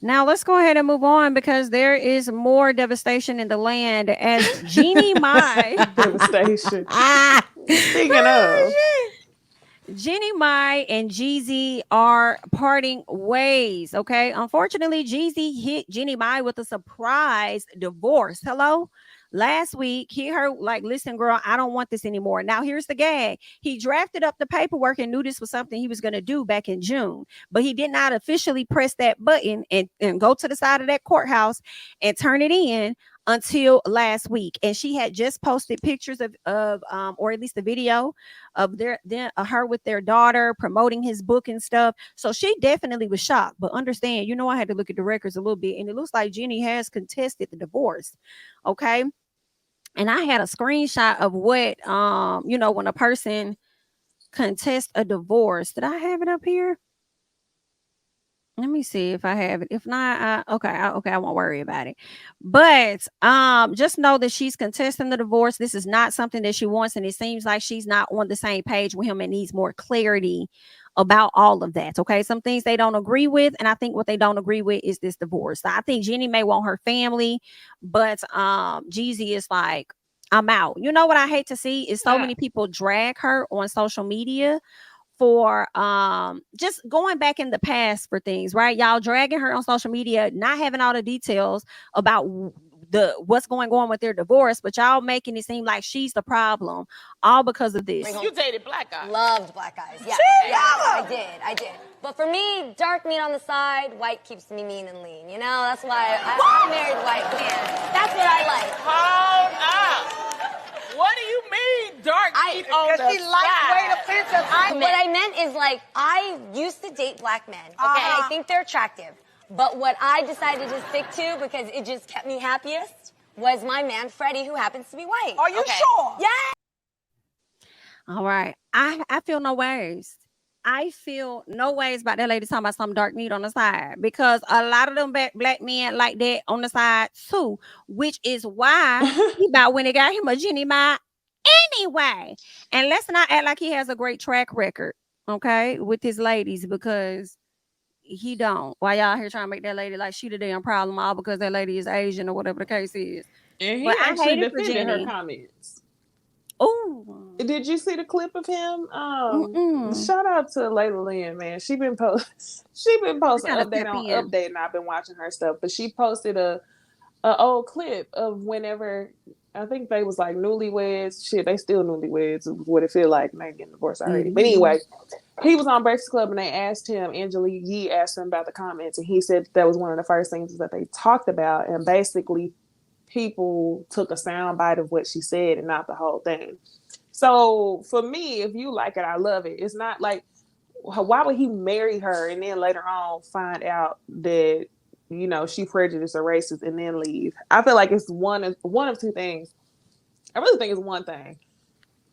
Now let's go ahead and move on because there is more devastation in the land as Jeannie Mai. Devastation. Ah, Speaking of, Jeannie Mai and Jeezy are parting ways. Okay. Unfortunately, Jeezy hit Jeannie Mai with a surprise divorce. Hello. Last week, he heard, like, listen, girl, I don't want this anymore. Now, here's the gag. He drafted up the paperwork and knew this was something he was going to do back in June, but he did not officially press that button and go to the side of that courthouse and turn it in until last week. And she had just posted pictures of or at least the video of her with their daughter promoting his book and stuff. So she definitely was shocked. But understand, I had to look at the records a little bit, and it looks like Jeannie has contested the divorce. Okay. And I had a screenshot of what when a person contests a divorce. Did I have it up here? Let me see if I have it. If not, okay, I won't worry about it. But just know that she's contesting the divorce. This is not something that she wants, and it seems like she's not on the same page with him and needs more clarity about all of that. Okay, some things they don't agree with, and I think what they don't agree with is this divorce. So I think Jenny may want her family, but Jeezy is like, I'm out. You know what I hate to see is so many people drag her on social media for just going back in the past for things, right? Y'all dragging her on social media, not having all the details about what's going on with their divorce, but y'all making it seem like she's the problem, all because of this. You dated black guys. Loved black guys. Yeah, I did. But for me, dark meat on the side, white keeps me mean and lean. That's why I married white man. That's what I like. Hold up. What do you mean, dark meat on the side? What I meant is, like, I used to date black men. Okay, I think they're attractive. But what I decided to stick to, because it just kept me happiest, was my man Freddie, who happens to be white. Are you sure? Yeah. All right. I feel no ways. I feel no ways about that lady talking about some dark meat on the side, because a lot of them black men like that on the side too, which is why he about when they got him a Jeannie Mai anyway. And let's not act like he has a great track record, okay, with his ladies, because he don't. Why y'all here trying to make that lady like she the damn problem all because that lady is Asian or whatever the case is. And he But actually defended her comments. Oh, did you see the clip of him? Shout out to Layla Lynn, man. She been posting update on update, and I've been watching her stuff. But she posted a old clip of whenever, I think they was like newlyweds. Shit, they still newlyweds. What it feel like, and they getting divorced already. But anyway, he was on Breakfast Club, and they asked him. Angelique Yee asked him about the comments, and he said that was one of the first things that they talked about, and basically people took a sound bite of what she said and not the whole thing. So for me, if you like it, I love it. It's not like, why would he marry her and then later on find out that, she prejudiced or racist and then leave? I feel like it's one of two things. I really think it's one thing.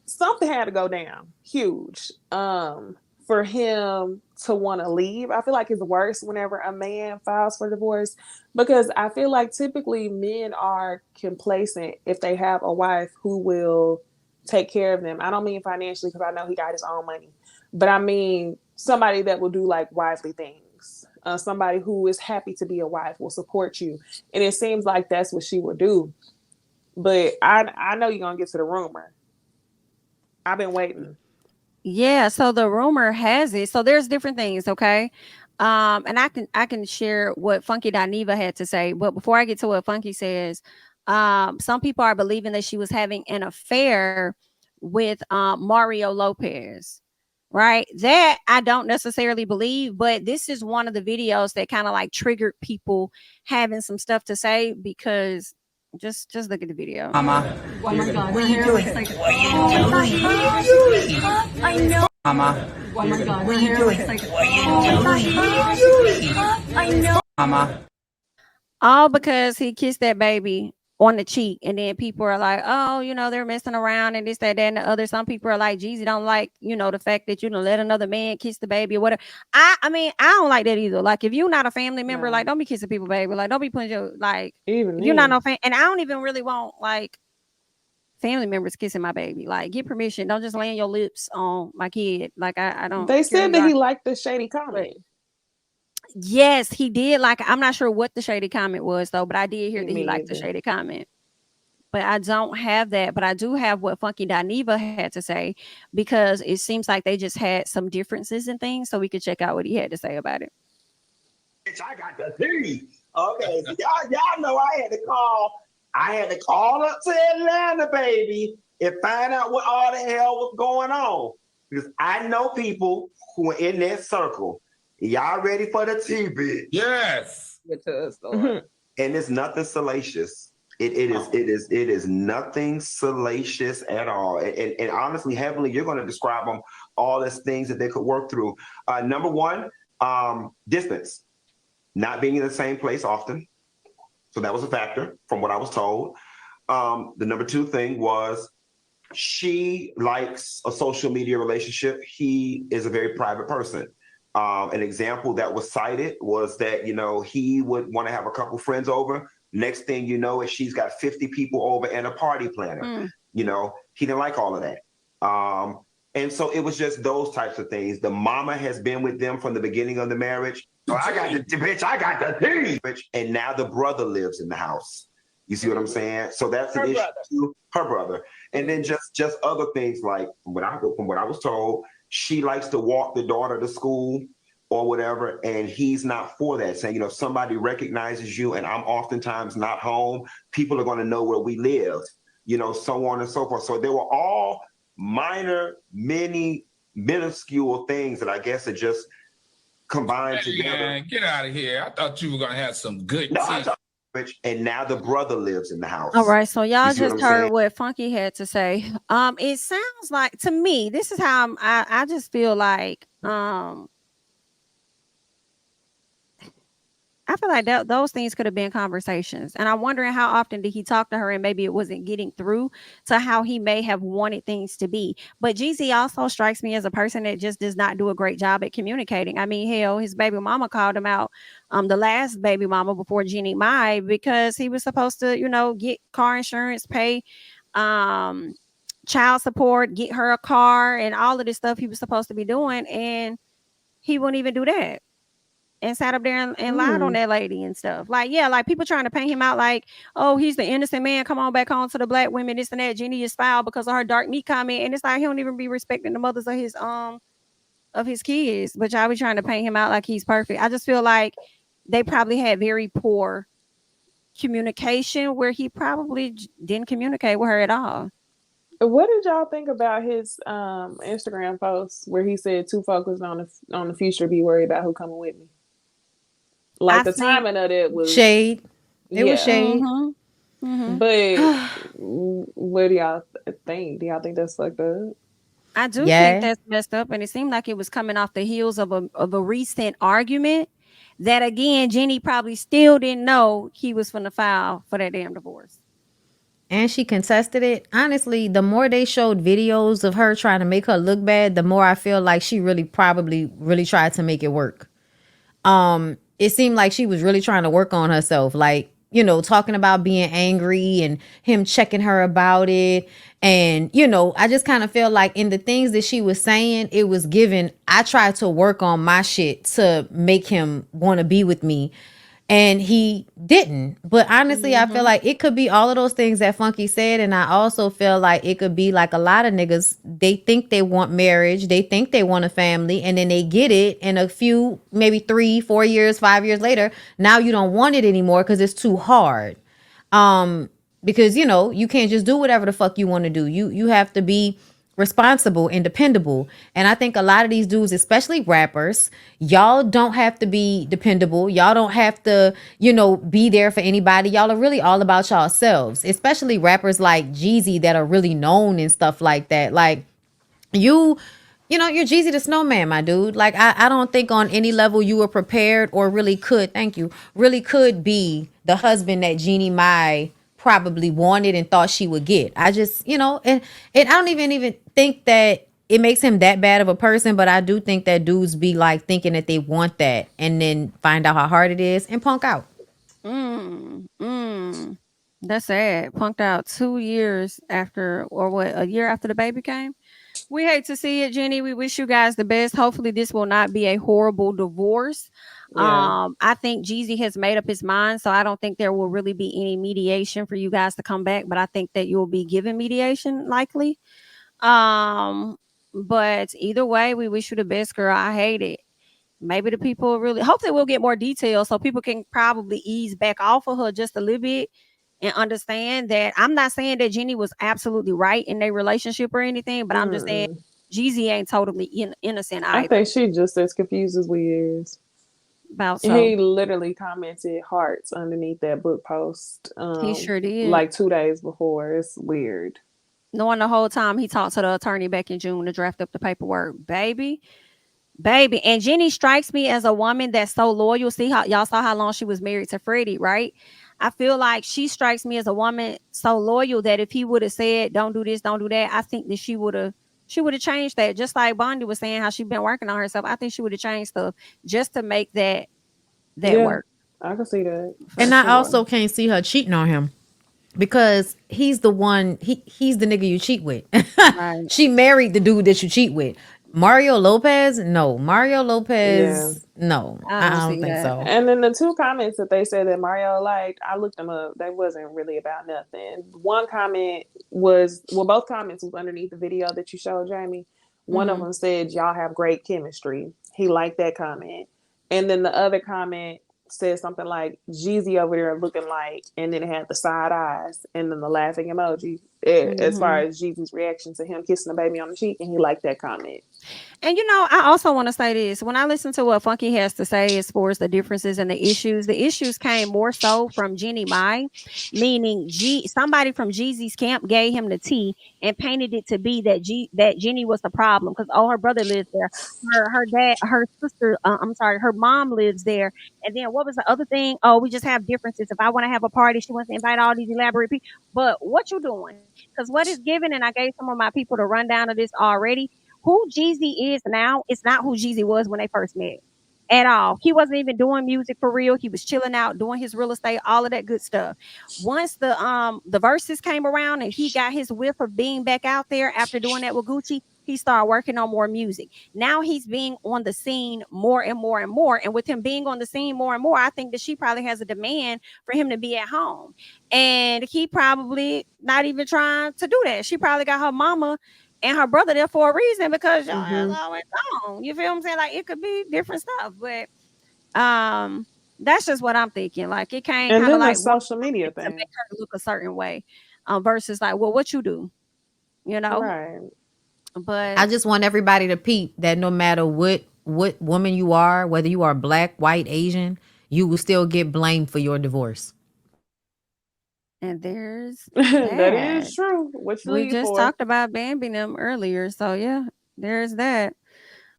Something had to go down huge for him to want to leave. I feel like it's worse whenever a man files for divorce, because I feel like typically men are complacent if they have a wife who will take care of them. I don't mean financially, because I know he got his own money, but I mean somebody that will do like wifely things. Somebody who is happy to be a wife, will support you. And it seems like that's what she would do. But I know you're going to get to the rumor. I've been waiting. Yeah, so the rumor has it. So there's different things, okay? And I can share what Funky Dineva had to say. But before I get to what Funky says, some people are believing that she was having an affair with Mario Lopez, right? That I don't necessarily believe, but this is one of the videos that kind of like triggered people having some stuff to say, because just look at the video. Mama. Oh my God. What are you doing? What are you doing? I know. Mama. Oh my God. What are you doing? What are you doing? I know. Mama. All because he kissed that baby on the cheek, and then people are like, oh, they're messing around and this, that, and the other. Some people are like, Jeezy don't like, the fact that you let another man kiss the baby or whatever. I mean, I don't like that either. Like, if you're not a family member, like, don't be kissing people, baby. Like, don't be putting your, like, even you're not no fan. And I don't even really want like family members kissing my baby. Like, get permission. Don't just land your lips on my kid. Like, I don't. They said that he liked the shady comment. Yes, he did. Like, I'm not sure what the shady comment was though, but I did hear that he Me liked the either. shady comment. But I don't have that. But I do have what Funky Dineva had to say, because it seems like they just had some differences in things. So we could check out what he had to say about it. Bitch, I got the tea. Okay, so y'all know I had to call. I had to call up to Atlanta, baby, and find out what all the hell was going on. Because I know people who are in that circle. Y'all ready for the tea, bitch? Yes. And it's nothing salacious. It is nothing salacious at all. And honestly, Heavenly, you're going to describe them all as things that they could work through. Number one, distance. Not being in the same place often. So that was a factor from what I was told. The number two thing was she likes a social media relationship. He is a very private person. An example that was cited was that, he would want to have a couple friends over. Next thing you know is she's got 50 people over and a party planner. He didn't like all of that. And so it was just those types of things. The mama has been with them from the beginning of the marriage. So I got the bitch. And now the brother lives in the house. You see what I'm saying? So that's an issue too. Her brother. And then just other things like from what I was told, she likes to walk the daughter to school or whatever, and he's not for that. Saying, if somebody recognizes you and I'm oftentimes not home, people are going to know where we live, so on and so forth. So they were all minor, minuscule things that I guess are just combined together. Man, get out of here. I thought you were going to have some good tea. And now the brother lives in the house. All right, so y'all just heard what Funky had to say. It sounds like, to me, this is how I just feel like I feel like those things could have been conversations. And I'm wondering how often did he talk to her and maybe it wasn't getting through to how he may have wanted things to be. But Jeezy also strikes me as a person that just does not do a great job at communicating. I mean, hell, his baby mama called him out, the last baby mama before Jeannie Mai, because he was supposed to, get car insurance, pay child support, get her a car, and all of this stuff he was supposed to be doing. And he wouldn't even do that. And sat up there and lied on that lady and stuff. Like, yeah, like people trying to paint him out like, oh, he's the innocent man. Come on back home to the black women, this and that. Jeannie is foul because of her dark meat comment. And it's like he don't even be respecting the mothers of his kids. But y'all be trying to paint him out like he's perfect. I just feel like they probably had very poor communication where he probably didn't communicate with her at all. What did y'all think about his Instagram post where he said too focused on the future, be worried about who coming with me? Like the timing of it was shade. It was shade. But what do y'all think? Do y'all think that's fucked up? I do think that's messed up, and it seemed like it was coming off the heels of a recent argument that, again, Jeannie probably still didn't know he was finna file for that damn divorce. And she contested it. Honestly, the more they showed videos of her trying to make her look bad, the more I feel like she probably tried to make it work. It seemed like she was really trying to work on herself, like, talking about being angry and him checking her about it. And, I just kind of feel like in the things that she was saying, it was given, I tried to work on my shit to make him want to be with me. And he didn't. But honestly, I feel like it could be all of those things that Funky said. And I also feel like it could be like a lot of niggas, they think they want marriage. They think they want a family. And then they get it. And a few, maybe 3, 4 years, 5 years later, now you don't want it anymore because it's too hard. Because, you can't just do whatever the fuck you want to do. You have to be responsible and dependable. And I think a lot of these dudes, especially rappers, y'all don't have to be dependable. Y'all don't have to, be there for anybody. Y'all are really all about yourselves, especially rappers like Jeezy that are really known and stuff like that. Like you're Jeezy the Snowman, my dude. Like I don't think on any level you were prepared or really could be the husband that Jeannie Mai probably wanted and thought she would get. I just, and I don't even think that it makes him that bad of a person, but I do think that dudes be like thinking that they want that and then find out how hard it is and punk out. That's sad. Punked out 2 years after, or what, a year after the baby came. We hate to see it, Jenny. We wish you guys the best. Hopefully this will not be a horrible divorce. Yeah. I think Jeezy has made up his mind, so I don't think there will really be any mediation for you guys to come back, but I think that you'll be given mediation likely. Um, but either way, we wish you the best, girl. I hate it. Maybe the people really hopefully we'll get more details so people can probably ease back off of her just a little bit and understand that I'm not saying that Jenny was absolutely right in their relationship or anything, but I'm just saying Mm-mm. Jeezy ain't totally innocent I either. think she just as confused as we is. About so He literally commented hearts underneath that book post, he sure did. like 2 days before. It's weird. Knowing the whole time he talked to the attorney back in June to draft up the paperwork, baby. Baby, and Jenny strikes me as a woman that's so loyal. See how y'all saw how long she was married to Freddie, right? I feel like she strikes me as a woman so loyal that if he would have said, "Don't do this, don't do that," I think that she would have changed that. Just like Bondi was saying, how she been working on herself. I think she would have changed stuff just to make that Yeah, work I can see that. for And I sure. also can't see her cheating on him because he's the one. He's the nigga you cheat with. Right. She married the dude that you cheat with. Mario Lopez, no. Mario Yeah. Lopez, no. I I don't don't see think that. so. And then the two comments that they said that Mario liked, I looked them up. They wasn't really about nothing. One comment was, well, both comments was underneath the video that you showed, Jamie. One of Hmm. them said, y'all have great chemistry. He liked that comment. And then the other comment said something like, Jeezy over there looking like, and then it had the side eyes and then the laughing emoji. As far Hmm. as Jeezy's reaction to him kissing the baby on the cheek, and he liked that comment. And I also want to say this. When I listen to what Funky has to say as far as the differences and the issues came more so from Jeannie Mai, meaning somebody from Jeezy's camp gave him the tea and painted it to be that Jenny was the problem because her brother lives there, her dad, her sister, I'm sorry, her mom lives there, and then what was the other thing? Oh, we just have differences. If I want to have a party, she wants to invite all these elaborate people. But what you doing? Because what is given, and I gave some of my people the rundown of this already, who Jeezy is now is not who Jeezy was when they first met at all. He wasn't even doing music for real. He was chilling out, doing his real estate, all of that good stuff. Once the verses came around and he got his whiff of being back out there after doing that with Gucci, he started working on more music. Now he's being on the scene more and more and more. And with him being on the scene more and more, I think that she probably has a demand for him to be at home. And he probably not even trying to do that. She probably got her mama and her brother there for a reason because y'all ass Mm-hmm. always on. You feel what I'm saying? Like it could be different stuff, but um, that's just what I'm thinking. Like it came And kind of then the like one social media to make thing. her look a certain way, versus like, well, what you do, you know? Right. I But just want everybody to peep that no matter what woman you are, whether you are black, white, Asian, you will still get blamed for your divorce. and there's That that. is true. What you We leave just for? talked about Bambi them earlier, so yeah, there's that.